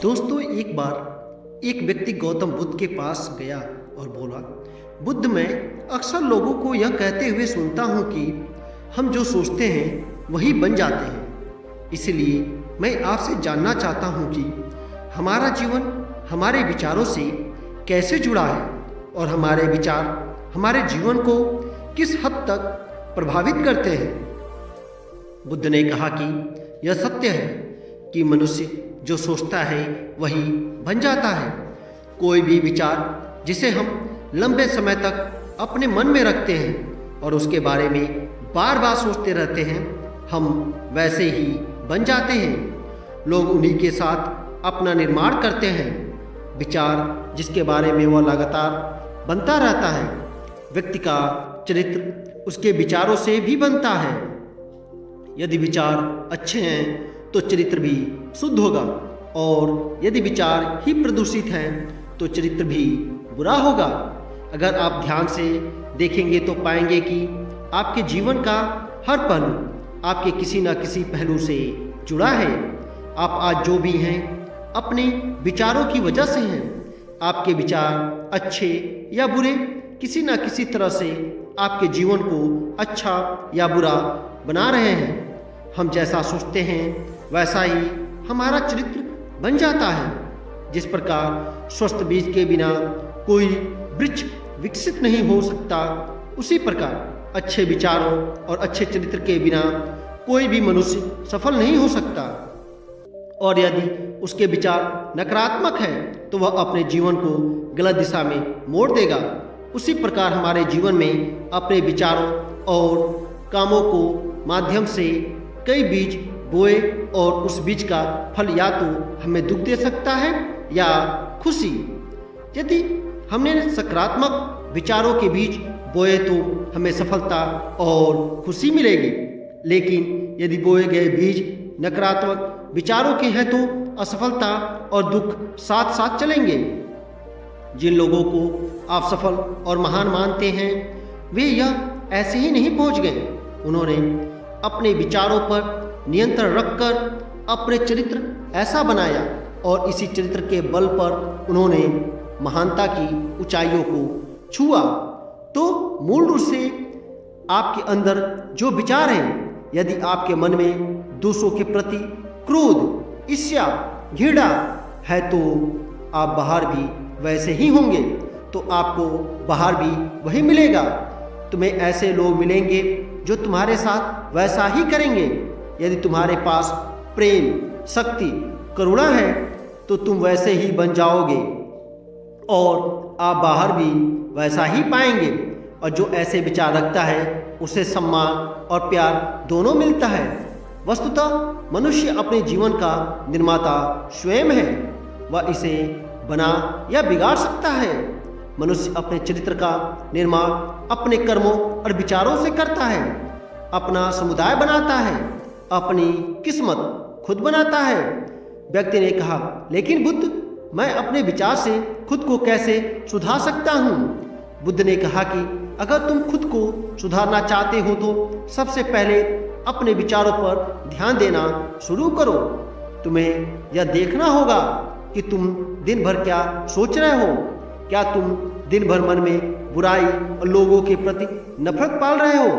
दोस्तों, एक बार एक व्यक्ति गौतम बुद्ध के पास गया और बोला, बुद्ध, मैं अक्सर लोगों को यह कहते हुए सुनता हूँ कि हम जो सोचते हैं वही बन जाते हैं। इसलिए मैं आपसे जानना चाहता हूँ कि हमारा जीवन हमारे विचारों से कैसे जुड़ा है और हमारे विचार हमारे जीवन को किस हद तक प्रभावित करते हैं। बुद्ध ने कहा कि यह सत्य है कि मनुष्य जो सोचता है वही बन जाता है। कोई भी विचार जिसे हम लंबे समय तक अपने मन में रखते हैं और उसके बारे में बार बार सोचते रहते हैं, हम वैसे ही बन जाते हैं। लोग उन्हीं के साथ अपना निर्माण करते हैं। विचार जिसके बारे में वह लगातार बनता रहता है। व्यक्ति का चरित्र उसके विचारों से भी बनता है। यदि विचार अच्छे हैं तो चरित्र भी शुद्ध होगा, और यदि विचार ही प्रदूषित हैं तो चरित्र भी बुरा होगा। अगर आप ध्यान से देखेंगे तो पाएंगे कि आपके जीवन का हर पहलू आपके किसी न किसी पहलू से जुड़ा है। आप आज जो भी हैं अपने विचारों की वजह से हैं। आपके विचार अच्छे या बुरे किसी न किसी तरह से आपके जीवन को अच्छा या बुरा बना रहे हैं। हम जैसा सोचते हैं वैसा ही हमारा चरित्र बन जाता है। जिस प्रकार स्वस्थ बीज के बिना कोई वृक्ष विकसित नहीं हो सकता, उसी प्रकार अच्छे विचारों और अच्छे चरित्र के बिना कोई भी मनुष्य सफल नहीं हो सकता। और यदि उसके विचार नकारात्मक है तो वह अपने जीवन को गलत दिशा में मोड़ देगा। उसी प्रकार हमारे जीवन में अपने विचारों और कामों को माध्यम से कई बीज बोए और उस बीज का फल या तो हमें दुख दे सकता है या खुशी। यदि हमने सकारात्मक विचारों के बीज बोए तो हमें सफलता और खुशी मिलेगी, लेकिन यदि बोए गए बीज नकारात्मक विचारों के हैं तो असफलता और दुख साथ साथ चलेंगे। जिन लोगों को आप सफल और महान मानते हैं वे यह ऐसे ही नहीं पहुंच गए। उन्होंने अपने विचारों पर नियंत्रण रखकर अपने चरित्र ऐसा बनाया और इसी चरित्र के बल पर उन्होंने महानता की ऊंचाइयों को छुआ। तो मूल रूप से आपके अंदर जो विचार हैं, यदि आपके मन में दूसरों के प्रति क्रोध, ईर्ष्या, घृणा है तो आप बाहर भी वैसे ही होंगे, तो आपको बाहर भी वही मिलेगा। तुम्हें ऐसे लोग मिलेंगे जो तुम्हारे साथ वैसा ही करेंगे। यदि तुम्हारे पास प्रेम, शक्ति, करुणा है तो तुम वैसे ही बन जाओगे और आप बाहर भी वैसा ही पाएंगे। और जो ऐसे विचार रखता है उसे सम्मान और प्यार दोनों मिलता है। वस्तुतः मनुष्य अपने जीवन का निर्माता स्वयं है। वह इसे बना या बिगाड़ सकता है। मनुष्य अपने चरित्र का निर्माण अपने कर्मों और विचारों से करता है। अपना समुदाय बनाता है, अपनी किस्मत खुद बनाता है। व्यक्ति ने कहा, लेकिन बुद्ध, मैं अपने विचार से खुद को कैसे सुधार सकता हूँ? बुद्ध ने कहा कि अगर तुम खुद को सुधारना चाहते हो तो सबसे पहले अपने विचारों पर ध्यान देना शुरू करो। तुम्हें यह देखना होगा कि तुम दिन भर क्या सोच रहे हो। क्या तुम दिन भर मन में बुराई और लोगों के प्रति नफरत पाल रहे हो?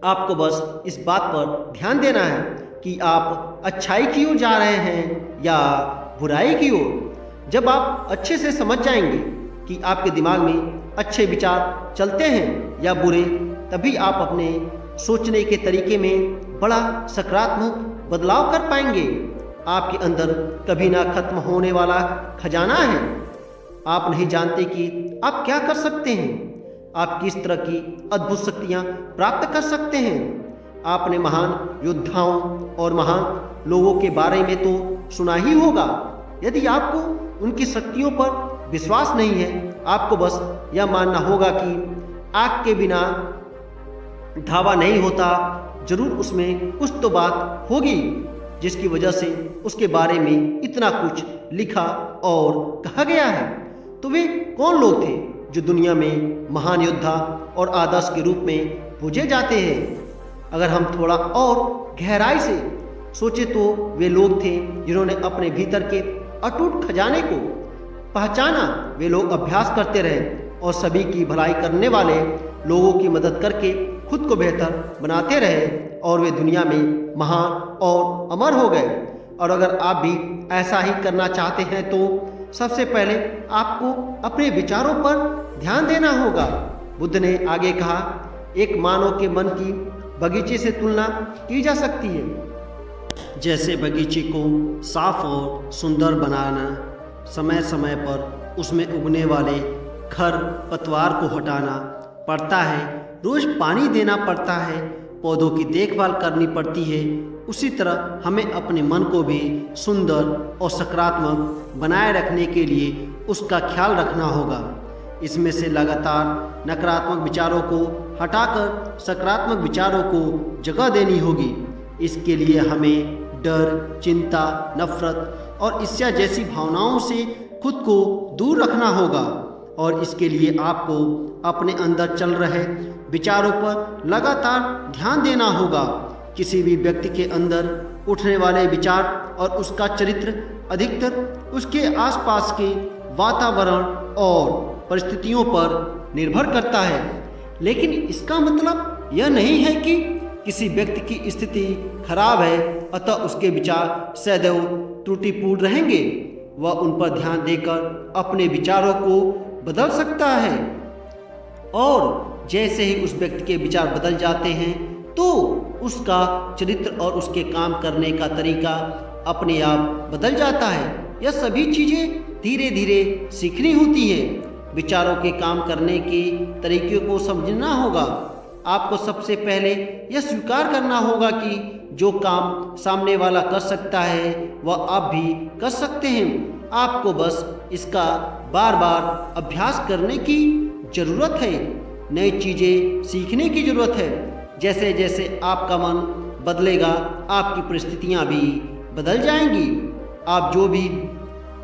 आपको बस इस बात पर ध्यान देना है कि आप अच्छाई की ओर जा रहे हैं या बुराई की ओर। जब आप अच्छे से समझ जाएंगे कि आपके दिमाग में अच्छे विचार चलते हैं या बुरे, तभी आप अपने सोचने के तरीके में बड़ा सकारात्मक बदलाव कर पाएंगे। आपके अंदर कभी ना खत्म होने वाला खजाना है। आप नहीं जानते कि आप क्या कर सकते हैं। आप किस तरह की अद्भुत शक्तियाँ प्राप्त कर सकते हैं। आपने महान योद्धाओं और महान लोगों के बारे में तो सुना ही होगा। यदि आपको उनकी शक्तियों पर विश्वास नहीं है, आपको बस यह मानना होगा कि आग के बिना धावा नहीं होता। जरूर उसमें कुछ तो बात होगी जिसकी वजह से उसके बारे में इतना कुछ लिखा और कहा गया है। तो वे कौन लोग थे जो दुनिया में महान योद्धा और आदर्श के रूप में पूजे जाते हैं? अगर हम थोड़ा और गहराई से सोचे तो वे लोग थे जिन्होंने अपने भीतर के अटूट खजाने को पहचाना, वे लोग अभ्यास करते रहे और सभी की भलाई करने वाले लोगों की मदद करके खुद को बेहतर बनाते रहे और वे दुनिया में महान और अमर हो गए। और अगर आप भी ऐसा ही करना चाहते हैं तो सबसे पहले आपको अपने विचारों पर ध्यान देना होगा। बुद्ध ने आगे कहा, एक मानव के मन की बगीचे से तुलना की जा सकती है। जैसे बगीचे को साफ और सुंदर बनाना, समय समय पर उसमें उगने वाले खर पतवार को हटाना पड़ता है, रोज पानी देना पड़ता है, पौधों की देखभाल करनी पड़ती है, उसी तरह हमें अपने मन को भी सुंदर और सकारात्मक बनाए रखने के लिए उसका ख्याल रखना होगा। इसमें से लगातार नकारात्मक विचारों को हटाकर सकारात्मक विचारों को जगह देनी होगी। इसके लिए हमें डर, चिंता, नफरत और ईर्ष्या जैसी भावनाओं से खुद को दूर रखना होगा और इसके लिए आपको अपने अंदर चल रहे विचारों पर लगातार ध्यान देना होगा। किसी भी व्यक्ति के अंदर उठने वाले विचार और उसका चरित्र अधिकतर उसके आसपास के वातावरण और परिस्थितियों पर निर्भर करता है। लेकिन इसका मतलब यह नहीं है कि किसी व्यक्ति की स्थिति खराब है अतः उसके विचार सदैव त्रुटिपूर्ण रहेंगे। वह उन पर ध्यान देकर अपने विचारों को बदल सकता है और जैसे ही उस व्यक्ति के विचार बदल जाते हैं तो उसका चरित्र और उसके काम करने का तरीका अपने आप बदल जाता है। यह सभी चीज़ें धीरे धीरे सीखनी होती है। विचारों के काम करने के तरीके को समझना होगा। आपको सबसे पहले यह स्वीकार करना होगा कि जो काम सामने वाला कर सकता है वह आप भी कर सकते हैं। आपको बस इसका बार बार अभ्यास करने की ज़रूरत है, नई चीज़ें सीखने की ज़रूरत है। जैसे जैसे आपका मन बदलेगा आपकी परिस्थितियाँ भी बदल जाएंगी। आप जो भी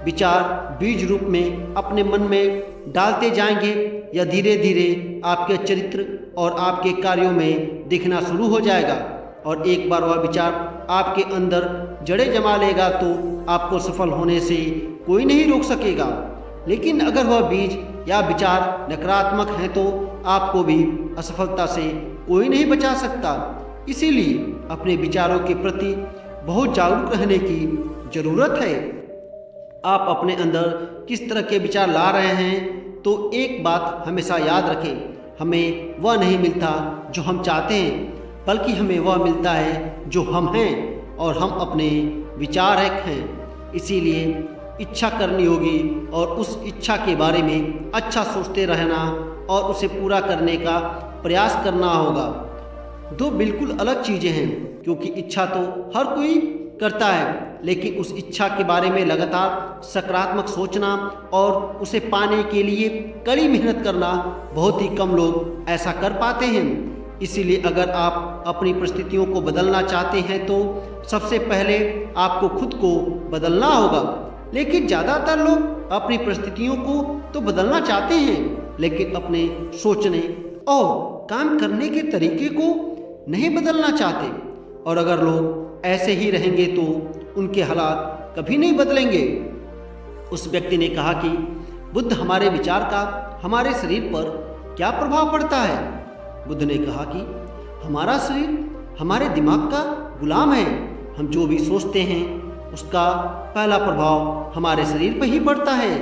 विचार बीज रूप में अपने मन में डालते जाएंगे या धीरे धीरे आपके चरित्र और आपके कार्यों में दिखना शुरू हो जाएगा और एक बार वह विचार आपके अंदर जड़ें जमा लेगा तो आपको सफल होने से कोई नहीं रोक सकेगा। लेकिन अगर वह बीज या विचार नकारात्मक हैं तो आपको भी असफलता से कोई नहीं बचा सकता। इसीलिए अपने विचारों के प्रति बहुत जागरूक रहने की ज़रूरत है। आप अपने अंदर किस तरह के विचार ला रहे हैं तो एक बात हमेशा याद रखें, हमें वह नहीं मिलता जो हम चाहते हैं बल्कि हमें वह मिलता है जो हम हैं और हम अपने विचार हैं। इसीलिए इच्छा करनी होगी और उस इच्छा के बारे में अच्छा सोचते रहना और उसे पूरा करने का प्रयास करना होगा। दो बिल्कुल अलग चीज़ें हैं क्योंकि इच्छा तो हर कोई करता है लेकिन उस इच्छा के बारे में लगातार सकारात्मक सोचना और उसे पाने के लिए कड़ी मेहनत करना बहुत ही कम लोग ऐसा कर पाते हैं। इसीलिए अगर आप अपनी परिस्थितियों को बदलना चाहते हैं तो सबसे पहले आपको खुद को बदलना होगा। लेकिन ज़्यादातर लोग अपनी परिस्थितियों को तो बदलना चाहते हैं लेकिन अपने सोचने और काम करने के तरीके को नहीं बदलना चाहते। और अगर लोग ऐसे ही रहेंगे तो उनके हालात कभी नहीं बदलेंगे। उस व्यक्ति ने कहा कि बुद्ध, हमारे विचार का हमारे शरीर पर क्या प्रभाव पड़ता है? बुद्ध ने कहा कि हमारा शरीर हमारे दिमाग का गुलाम है। हम जो भी सोचते हैं उसका पहला प्रभाव हमारे शरीर पर ही पड़ता है।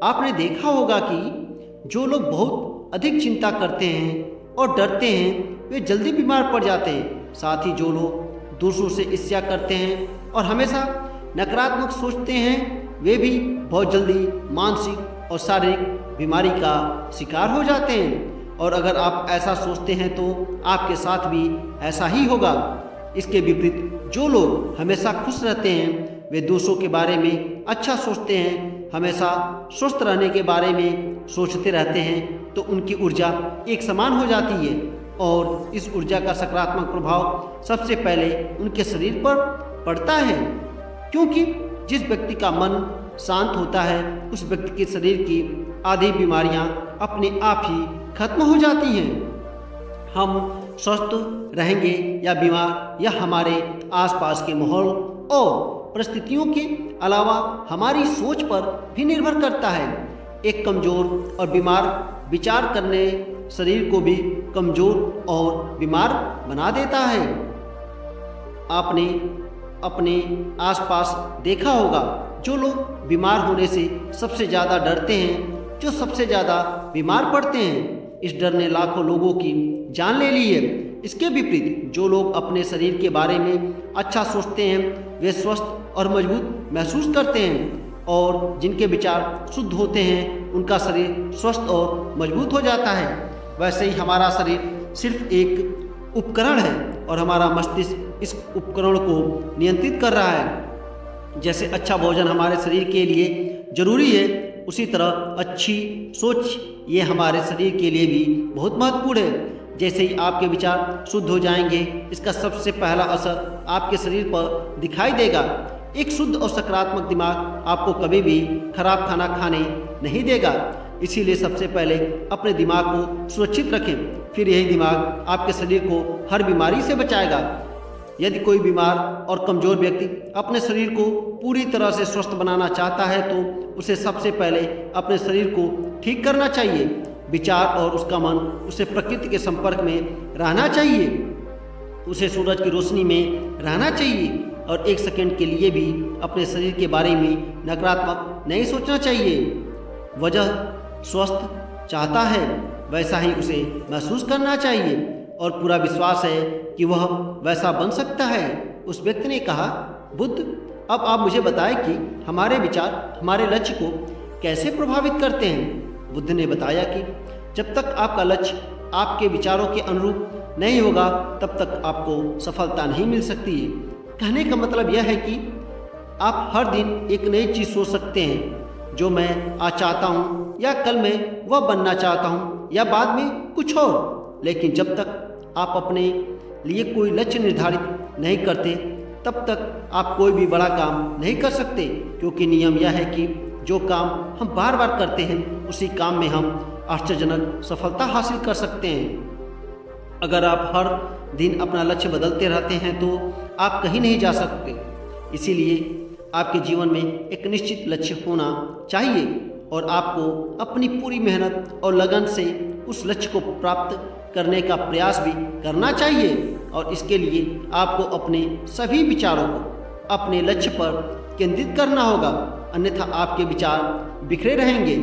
आपने देखा होगा कि जो लोग बहुत अधिक चिंता करते हैं और डरते हैं वे जल्दी बीमार पड़ जाते हैं। साथ ही जो लोग दूसरों से ईर्ष्या करते हैं और हमेशा नकारात्मक सोचते हैं वे भी बहुत जल्दी मानसिक और शारीरिक बीमारी का शिकार हो जाते हैं। और अगर आप ऐसा सोचते हैं तो आपके साथ भी ऐसा ही होगा। इसके विपरीत जो लोग हमेशा खुश रहते हैं वे दूसरों के बारे में अच्छा सोचते हैं, हमेशा स्वस्थ रहने के बारे में सोचते रहते हैं तो उनकी ऊर्जा एक समान हो जाती है और इस ऊर्जा का सकारात्मक प्रभाव सबसे पहले उनके शरीर पर पड़ता है। क्योंकि जिस व्यक्ति का मन शांत होता है उस व्यक्ति के शरीर की आधी बीमारियां अपने आप ही खत्म हो जाती हैं। हम स्वस्थ रहेंगे या बीमार, यह हमारे आसपास के माहौल और परिस्थितियों के अलावा हमारी सोच पर भी निर्भर करता है। एक कमज़ोर और बीमार विचार करने शरीर को भी कमज़ोर और बीमार बना देता है। आपने अपने आसपास देखा होगा, जो लोग बीमार होने से सबसे ज़्यादा डरते हैं, जो सबसे ज़्यादा बीमार पड़ते हैं, इस डर ने लाखों लोगों की जान ले ली है। इसके विपरीत जो लोग अपने शरीर के बारे में अच्छा सोचते हैं, वे स्वस्थ और मजबूत महसूस करते हैं, और जिनके विचार शुद्ध होते हैं, उनका शरीर स्वस्थ और मजबूत हो जाता है। वैसे ही हमारा शरीर सिर्फ एक उपकरण है और हमारा मस्तिष्क इस उपकरण को नियंत्रित कर रहा है। जैसे अच्छा भोजन हमारे शरीर के लिए जरूरी है, उसी तरह अच्छी सोच ये हमारे शरीर के लिए भी बहुत महत्वपूर्ण है। जैसे ही आपके विचार शुद्ध हो जाएंगे, इसका सबसे पहला असर आपके शरीर पर दिखाई देगा। एक शुद्ध और सकारात्मक दिमाग आपको कभी भी खराब खाना खाने नहीं देगा। इसीलिए सबसे पहले अपने दिमाग को सुरक्षित रखें, फिर यही दिमाग आपके शरीर को हर बीमारी से बचाएगा। यदि कोई बीमार और कमज़ोर व्यक्ति अपने शरीर को पूरी तरह से स्वस्थ बनाना चाहता है, तो उसे सबसे पहले अपने शरीर को ठीक करना चाहिए। विचार और उसका मन उसे प्रकृति के संपर्क में रहना चाहिए, उसे सूरज की रोशनी में रहना चाहिए, और एक सेकंड के लिए भी अपने शरीर के बारे में नकारात्मक नहीं सोचना चाहिए। वजह स्वस्थ चाहता है, वैसा ही उसे महसूस करना चाहिए, और पूरा विश्वास है कि वह वैसा बन सकता है। उस व्यक्ति ने कहा, बुद्ध, अब आप मुझे बताएं कि हमारे विचार हमारे लक्ष्य को कैसे प्रभावित करते हैं। बुद्ध ने बताया कि जब तक आपका लक्ष्य आपके विचारों के अनुरूप नहीं होगा, तब तक आपको सफलता नहीं मिल सकती है। कहने का मतलब यह है कि आप हर दिन एक नई चीज़ सोच सकते हैं, जो मैं आज चाहता हूँ, या कल मैं वह बनना चाहता हूँ, या बाद में कुछ और। लेकिन जब तक आप अपने लिए कोई लक्ष्य निर्धारित नहीं करते, तब तक आप कोई भी बड़ा काम नहीं कर सकते, क्योंकि नियम यह है कि जो काम हम बार बार करते हैं, उसी काम में हम आश्चर्यजनक सफलता हासिल कर सकते हैं। अगर आप हर दिन अपना लक्ष्य बदलते रहते हैं, तो आप कहीं नहीं जा सकते। इसीलिए आपके जीवन में एक निश्चित लक्ष्य होना चाहिए, और आपको अपनी पूरी मेहनत और लगन से उस लक्ष्य को प्राप्त करने का प्रयास भी करना चाहिए। और इसके लिए आपको अपने सभी विचारों को अपने लक्ष्य पर केंद्रित करना होगा, अन्यथा आपके विचार बिखरे रहेंगे,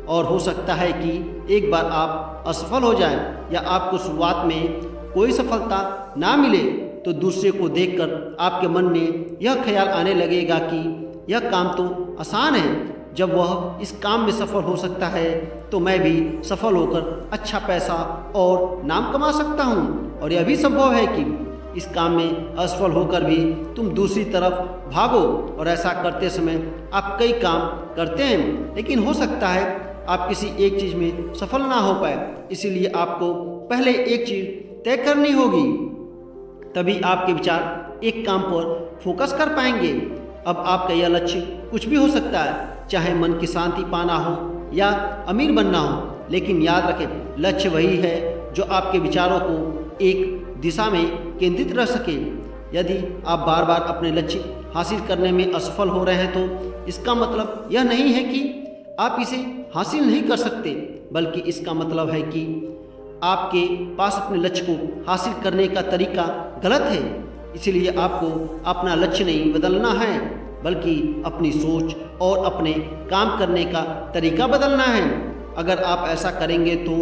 और हो सकता है कि एक बार आप असफल हो जाएं, या आपको शुरुआत में कोई सफलता ना मिले, तो दूसरे को देखकर आपके मन में यह ख्याल आने लगेगा कि यह काम तो आसान है। जब वह इस काम में सफल हो सकता है, तो मैं भी सफल होकर अच्छा पैसा और नाम कमा सकता हूँ। और यह भी संभव है कि इस काम में असफल होकर भी तुम दूसरी तरफ भागो, और ऐसा करते समय आप कई काम करते हैं, लेकिन हो सकता है आप किसी एक चीज़ में सफल ना हो पाए। इसीलिए आपको पहले एक चीज़ तय करनी होगी, तभी आपके विचार एक काम पर फोकस कर पाएंगे। अब आपका यह लक्ष्य कुछ भी हो सकता है, चाहे मन की शांति पाना हो या अमीर बनना हो, लेकिन याद रखें, लक्ष्य वही है जो आपके विचारों को एक दिशा में केंद्रित रख सके। यदि आप बार बार अपने लक्ष्य हासिल करने में असफल हो रहे हैं, तो इसका मतलब यह नहीं है कि आप इसे हासिल नहीं कर सकते, बल्कि इसका मतलब है कि आपके पास अपने लक्ष्य को हासिल करने का तरीका गलत है। इसलिए आपको अपना लक्ष्य नहीं बदलना है, बल्कि अपनी सोच और अपने काम करने का तरीका बदलना है। अगर आप ऐसा करेंगे, तो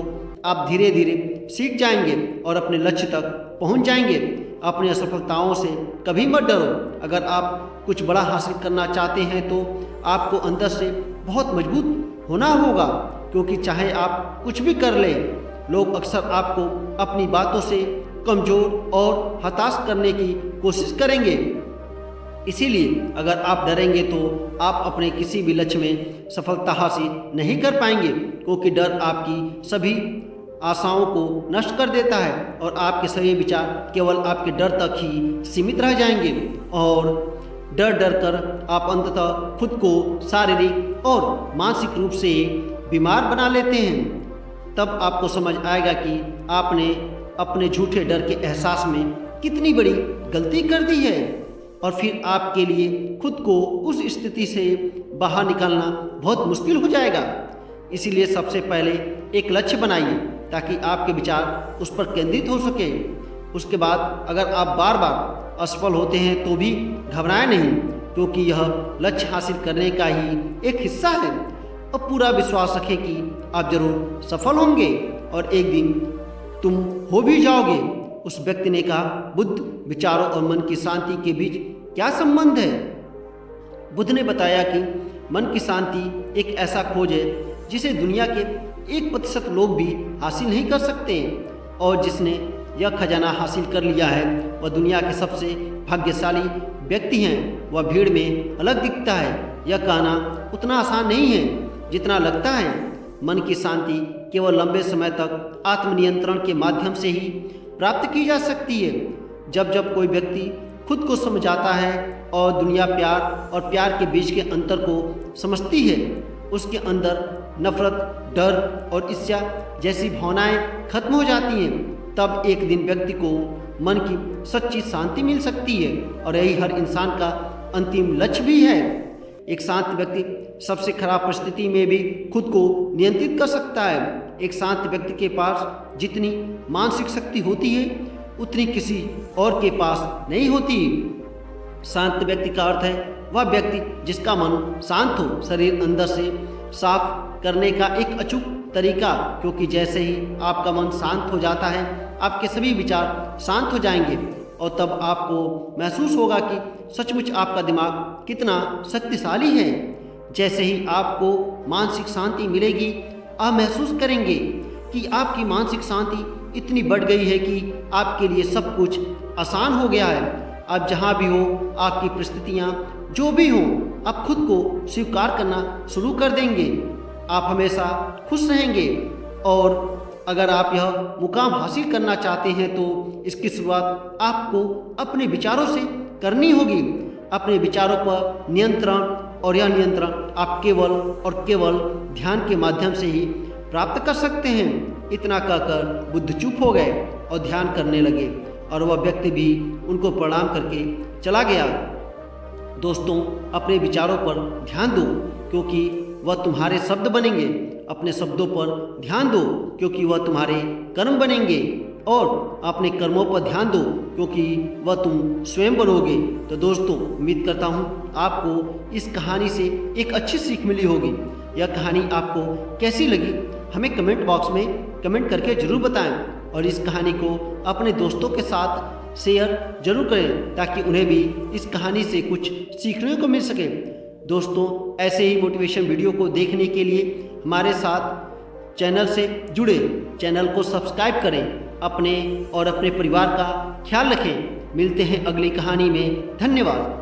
आप धीरे धीरे सीख जाएंगे और अपने लक्ष्य तक पहुंच जाएंगे। अपनी असफलताओं से कभी मत डरो। अगर आप कुछ बड़ा हासिल करना चाहते हैं, तो आपको अंदर से बहुत मजबूत होना होगा, क्योंकि चाहे आप कुछ भी कर लें, लोग अक्सर आपको अपनी बातों से कमज़ोर और हताश करने की कोशिश करेंगे। इसीलिए अगर आप डरेंगे, तो आप अपने किसी भी लक्ष्य में सफलता हासिल नहीं कर पाएंगे, क्योंकि डर आपकी सभी आशाओं को नष्ट कर देता है, और आपके सभी विचार केवल आपके डर तक ही सीमित रह जाएंगे, और डर डर कर आप अंततः खुद को शारीरिक और मानसिक रूप से बीमार बना लेते हैं। तब आपको समझ आएगा कि आपने अपने झूठे डर के एहसास में कितनी बड़ी गलती कर दी है। और फिर आपके लिए खुद को उस स्थिति से बाहर निकालना बहुत मुश्किल हो जाएगा। इसीलिए सबसे पहले एक लक्ष्य बनाइए ताकि आपके विचार उस पर केंद्रित हो सके। उसके बाद अगर आप बार बार असफल होते हैं तो भी घबराएं नहीं, क्योंकि यह लक्ष्य हासिल करने का ही एक हिस्सा है। और पूरा विश्वास रखें कि आप जरूर सफल होंगे और एक दिन तुम हो भी जाओगे। उस व्यक्ति ने कहा, बुद्ध, विचारों और मन की शांति के बीच क्या संबंध है? बुद्ध ने बताया कि मन की शांति एक ऐसा खोज है जिसे दुनिया के 1% लोग भी हासिल नहीं कर सकते हैं, और जिसने यह खजाना हासिल कर लिया है वह दुनिया के सबसे भाग्यशाली व्यक्ति हैं। वह भीड़ में अलग दिखता है। यह कहना उतना आसान नहीं है जितना लगता है। मन की शांति केवल लंबे समय तक आत्मनियंत्रण के माध्यम से ही प्राप्त की जा सकती है। जब जब कोई व्यक्ति खुद को समझाता है और दुनिया प्यार और प्यार के बीच के अंतर को समझती है, उसके अंदर नफरत, डर और ईर्ष्या जैसी भावनाएं खत्म हो जाती हैं। तब एक दिन व्यक्ति को मन की सच्ची शांति मिल सकती है, और यही हर इंसान का अंतिम लक्ष्य भी है। एक शांत व्यक्ति सबसे खराब परिस्थिति में भी खुद को नियंत्रित कर सकता है। एक शांत व्यक्ति के पास जितनी मानसिक शक्ति होती है उतनी किसी और के पास नहीं होती। शांत व्यक्ति का अर्थ है वह व्यक्ति जिसका मन शांत हो, शरीर अंदर से साफ करने का एक अचूक तरीका, क्योंकि जैसे ही आपका मन शांत हो जाता है आपके सभी विचार शांत हो जाएंगे, और तब आपको महसूस होगा कि सचमुच आपका दिमाग कितना शक्तिशाली है। जैसे ही आपको मानसिक शांति मिलेगी, आप महसूस करेंगे कि आपकी मानसिक शांति इतनी बढ़ गई है कि आपके लिए सब कुछ आसान हो गया है। आप जहाँ भी हो, आपकी परिस्थितियाँ जो भी हों, आप खुद को स्वीकार करना शुरू कर देंगे। आप हमेशा खुश रहेंगे, और अगर आप यह मुकाम हासिल करना चाहते हैं तो इसकी शुरुआत आपको अपने विचारों से करनी होगी। अपने विचारों पर नियंत्रण, और यह नियंत्रण आप केवल और केवल ध्यान के माध्यम से ही प्राप्त कर सकते हैं। इतना कहकर बुद्ध चुप हो गए और ध्यान करने लगे, और वह व्यक्ति भी उनको प्रणाम करके चला गया। दोस्तों, अपने विचारों पर ध्यान दो क्योंकि वह तुम्हारे शब्द बनेंगे। अपने शब्दों पर ध्यान दो क्योंकि वह तुम्हारे कर्म बनेंगे, और अपने कर्मों पर ध्यान दो क्योंकि वह तुम स्वयं बनोगे। तो दोस्तों, उम्मीद करता हूँ आपको इस कहानी से एक अच्छी सीख मिली होगी। यह कहानी आपको कैसी लगी हमें कमेंट बॉक्स में कमेंट करके जरूर बताएं, और इस कहानी को अपने दोस्तों के साथ शेयर जरूर करें ताकि उन्हें भी इस कहानी से कुछ सीखने को मिल सके। दोस्तों, ऐसे ही मोटिवेशन वीडियो को देखने के लिए हमारे साथ चैनल से जुड़े, चैनल को सब्सक्राइब करें, अपने और अपने परिवार का ख्याल रखें। मिलते हैं अगली कहानी में। धन्यवाद।